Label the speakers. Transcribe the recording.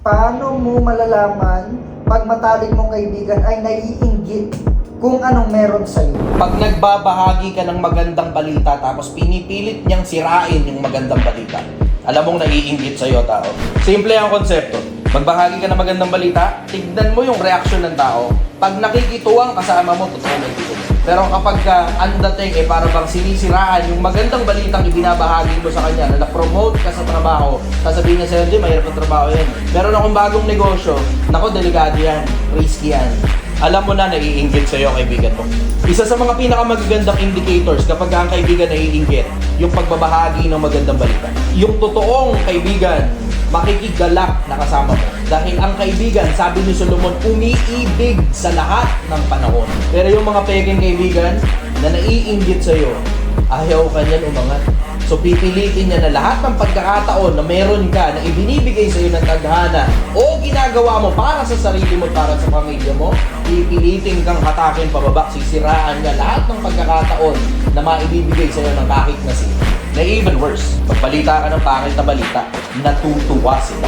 Speaker 1: Paano mo malalaman pag matalik mong kaibigan ay naiinggit kung anong meron sa'yo?
Speaker 2: Pag nagbabahagi ka ng magandang balita tapos pinipilit niyang sirain yung magandang balita, alam mong naiinggit sa'yo tao. Simple ang konsepto. Magbahagi ka ng magandang balita, tignan mo yung reaksyon ng tao. Pag nakikituwang kasama mo, totoo na dito. Pero kapag ang dating para bang sinisiraan yung magandang balitang ibinabahagi mo sa kanya na na-promote ka sa trabaho, sasabihin niya sa'yo, hindi, mahirap ang trabaho yan. Meron akong bagong negosyo, nako, delikado yan, risky yan. Alam mo na naiinggit sa'yo kaibigan mo. Isa sa mga pinakamagagandang indicators kapag ang kaibigan naiinggit, yung pagbabahagi ng magandang balita. Yung totoong kaibigan, makikigalak na kasama mo. Dahil ang kaibigan, sabi ni Solomon, umiibig sa lahat ng panahon. Pero yung mga peking kaibigan na naiinggit sa'yo, ayaw ka niyan umangat. So pipilitin niya na lahat ng pagkakataon na meron ka na ibinibigay sa'yo ng tadhana o ginagawa mo para sa sarili mo, para sa pamilya mo, pipilitin kang hatakin pababa, sisiraan niya lahat ng pagkakataon na maibibigay sa'yo ng kahit na sino. Na even worse, magbalita ka ng pangit na balita, natutuwa sila.